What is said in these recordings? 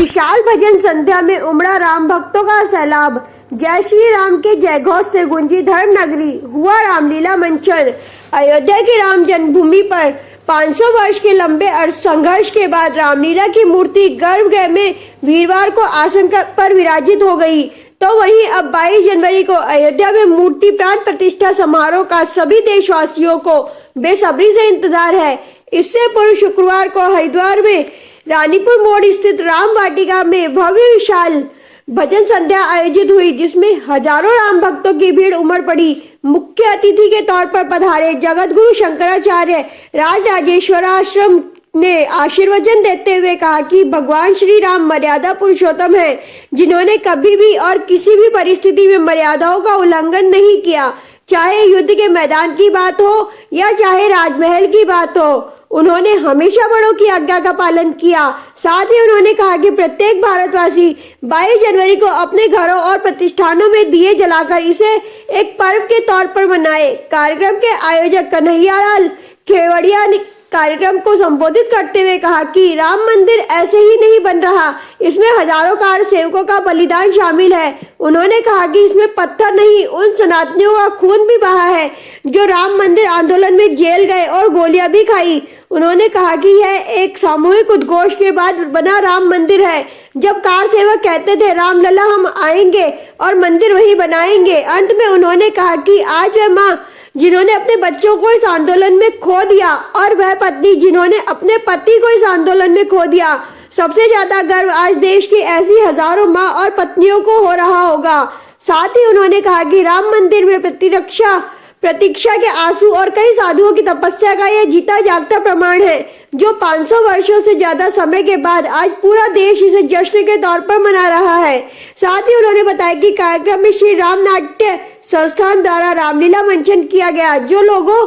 विशाल भजन संध्या में उमड़ा राम भक्तों का सैलाब। जय श्री राम के जयघोष से गूंजी धर्म नगरी, हुआ रामलीला मंचन। अयोध्या की राम जन्मभूमि पर 500 वर्ष के लंबे संघर्ष के बाद रामलीला की मूर्ति गर्भगृह में वीरवार को आसन पर विराजित हो गई। तो वहीं अब 22 जनवरी को अयोध्या में मूर्ति प्राण प्रतिष्ठा समारोह का सभी देशवासियों को बेसब्री से इंतजार है। इससे पूर्व शुक्रवार को हरिद्वार में रानीपुर मोड़ स्थित राम वाटिका में भव्य विशाल भजन संध्या आयोजित हुई, जिसमें हजारों राम भक्तों की भीड़ उमड़ पड़ी। मुख्य अतिथि के तौर पर पधारे जगत गुरु शंकराचार्य राज राजेश्वराश्रम ने आशीर्वचन देते हुए कहा कि भगवान श्री राम मर्यादा पुरुषोत्तम है, जिन्होंने कभी भी और किसी भी परिस्थिति में मर्यादाओं का उल्लंघन नहीं किया। चाहे युद्ध के मैदान की बात हो या चाहे राजमहल की बात हो, उन्होंने हमेशा बड़ों की आज्ञा का पालन किया। साथ ही उन्होंने कहा कि प्रत्येक भारतवासी 22 जनवरी को अपने घरों और प्रतिष्ठानों में दिए जलाकर इसे एक पर्व के तौर पर मनाए। कार्यक्रम के आयोजक कन्हैयालाल खेवड़िया ने कार्यक्रम को संबोधित करते हुए कहा कि राम मंदिर ऐसे ही नहीं बन रहा, इसमें हजारों कार सेवकों का बलिदान शामिल है। उन्होंने कहा कि इसमें पत्थर नहीं, उन सनातनियों का खून भी बहा है जो राम मंदिर आंदोलन में जेल गए और गोलियां भी खाई। उन्होंने कहा कि यह एक सामूहिक उद्घोष के बाद बना राम मंदिर है। जब कार सेवक कहते थे रामलला हम आएंगे और मंदिर वही बनाएंगे, अंत में उन्होंने कहा कि आज वह माँ जिन्होंने अपने बच्चों को इस आंदोलन में खो दिया और वह पत्नी जिन्होंने अपने पति को इस आंदोलन में खो दिया, सबसे ज्यादा गर्व आज देश की ऐसी हजारों माँ और पत्नियों को हो रहा होगा। साथ ही उन्होंने कहा कि राम मंदिर में प्रतीक्षा के आंसू और कई साधुओं की तपस्या का यह जीता जागता प्रमाण है, जो 500 वर्षों से ज्यादा समय के बाद आज पूरा देश इसे जश्न के तौर पर मना रहा है। साथ ही उन्होंने बताया कि कार्यक्रम में श्री राम नाट्य संस्थान द्वारा रामलीला मंचन किया गया, जो लोगों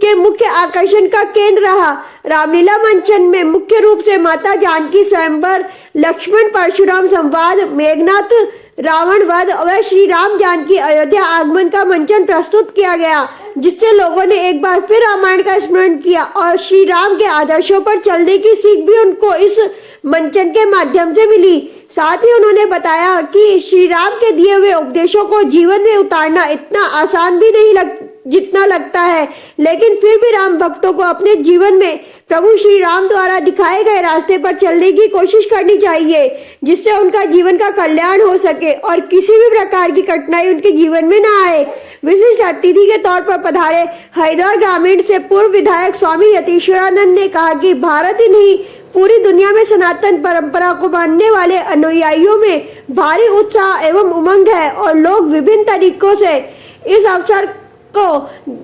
के मुख्य आकर्षण का केंद्र रहा। रामलीला मंचन में मुख्य रूप से माता जानकी स्वयंवर, लक्ष्मण परशुराम संवाद, मेघनाथ रावण वध व श्री राम जानकी अयोध्या आगमन का मंचन प्रस्तुत किया गया, जिससे लोगों ने एक बार फिर रामायण का स्मरण किया और श्री राम के आदर्शों पर चलने की सीख भी उनको इस मंचन के माध्यम से मिली। साथ ही उन्होंने बताया कि श्री राम के दिए हुए उपदेशों को जीवन में उतारना इतना आसान भी नहीं जितना लगता है, लेकिन फिर भी राम भक्तों को अपने जीवन में प्रभु श्री राम द्वारा दिखाए गए रास्ते पर चलने की कोशिश करनी चाहिए, जिससे उनका जीवन का कल्याण हो सके और किसी भी प्रकार की कठिनाई उनके जीवन में न आए। विशिष्ट अतिथि के तौर पर पधारे हरिद्वार ग्रामीण से पूर्व विधायक स्वामी यतीश्वरानंद ने कहा कि भारत ही नहीं पूरी दुनिया में सनातन परंपरा को मानने वाले अनुयायियों में भारी उत्साह एवं उमंग है और लोग विभिन्न तरीकों से इस अवसर को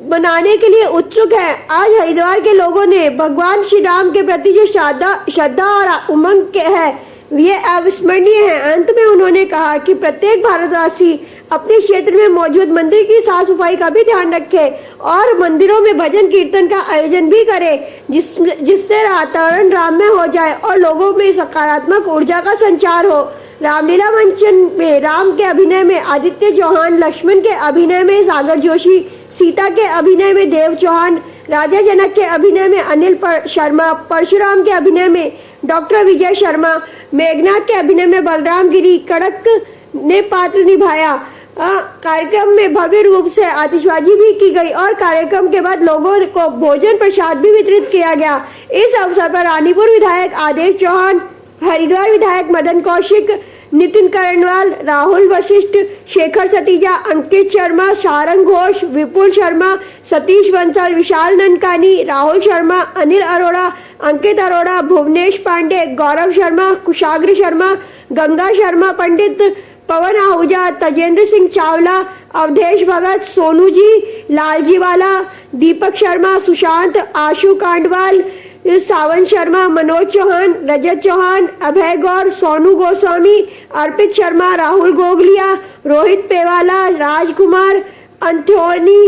बनाने के लिए उत्सुक है। आज हरिद्वार के लोगों ने भगवान श्री राम के प्रति जो श्रद्धा और उमंग के है, ये अविस्मरणीय है। अंत में उन्होंने कहा कि प्रत्येक भारतवासी अपने क्षेत्र में मौजूद मंदिर की साफ सफाई का भी ध्यान रखे और मंदिरों में भजन कीर्तन का आयोजन भी करे, जिससे वातावरण राममय हो जाए और लोगों में सकारात्मक ऊर्जा का संचार हो। रामलीला मंचन में राम के अभिनय में आदित्य चौहान, लक्ष्मण के अभिनय में सागर जोशी, सीता के अभिनय में देव चौहान, राजा जनक के अभिनय में अनिल शर्मा, परशुराम के अभिनय में डॉक्टर विजय शर्मा, मेघनाथ के अभिनय में बलराम गिरी कड़क ने पात्र निभाया। कार्यक्रम में भव्य रूप से आतिशबाजी भी की गई और कार्यक्रम के बाद लोगों को भोजन प्रसाद भी वितरित किया गया। इस अवसर पर रानीपुर विधायक आदेश चौहान, हरिद्वार विधायक मदन कौशिक, नितिन करणवाल, राहुल वशिष्ठ, शेखर सतीजा, अंकित शर्मा, सारंग घोष, विपुल शर्मा, सतीश बंसल, विशाल ननकानी, राहुल शर्मा, अनिल अरोड़ा, अंकित अरोड़ा, भुवनेश पांडे, गौरव शर्मा, कुशाग्र शर्मा, गंगा शर्मा पंडित, पवन आहूजा, तजेंद्र सिंह चावला, अवधेश भगत, सोनू जी, लालजी वाला, दीपक शर्मा, सुशांत, आशु कांडवाल, सावन शर्मा, मनोज चौहान, रजत चौहान, अभय गौर, सोनू गोस्वामी, अर्पित शर्मा, राहुल गोगलिया, रोहित पेवाला, राजकुमार, अंथोनी,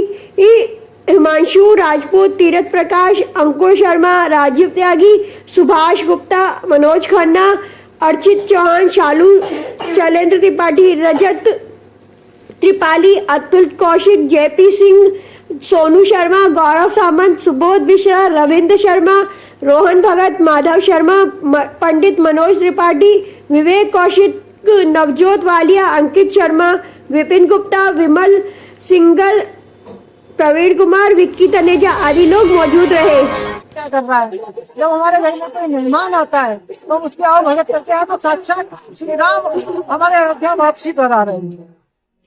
हिमांशु राजपूत, तीरथ प्रकाश, अंकुर शर्मा, राजीव त्यागी, सुभाष गुप्ता, मनोज खन्ना, अर्चित चौहान, शालू, शैलेंद्र त्रिपाठी, रजत त्रिपाली, अतुल कौशिक, जेपी सिंह, सोनू शर्मा, गौरव सामंत, सुबोध मिश्रा, रविंद्र शर्मा, रोहन भगत, माधव शर्मा, पंडित मनोज त्रिपाठी, विवेक कौशिक, नवजोत वालिया, अंकित शर्मा, विपिन गुप्ता, विमल सिंगल, प्रवीण कुमार, विक्की तनेजा आदि लोग मौजूद रहे। क्या कर रहा है, जब हमारे घर में कोई मेहमान आता है तो उसके आओ भगत करते हैं, तो साक्षात श्री राम हमारे अयोध्या वापसी पर आ रहे हैं।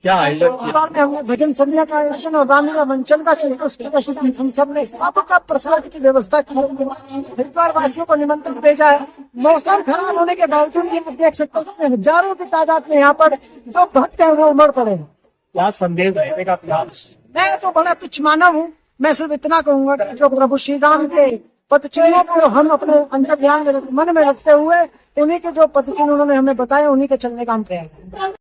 क्या आयोजन किया? बाद में हमने भजन संध्या का आयोजन और रामलीला मंचन का किया। उसके पश्चात हम सब ने स्थापक का प्रसाद की व्यवस्था की। हरिद्वार वासियों को निमंत्रण भेजा है। मौसम खराब होने के बावजूद भी आप देख सकते हैं हजारों की तादाद में यहाँ पर जो भक्त है वो उमड़ पड़े हैं। क्या संदेश देने का प्रयास? मैं तो बड़ा तुच्छ मानव हूँ। मैं सिर्फ इतना कहूंगा कि जो प्रभु श्री राम के पद चिन्हों को हम अपने अंतर ध्यान में मन में रखते हुए उन्हीं के जो पद चिन्ह उन्होंने हमें बताए उन्हीं के चलने का हम प्रयास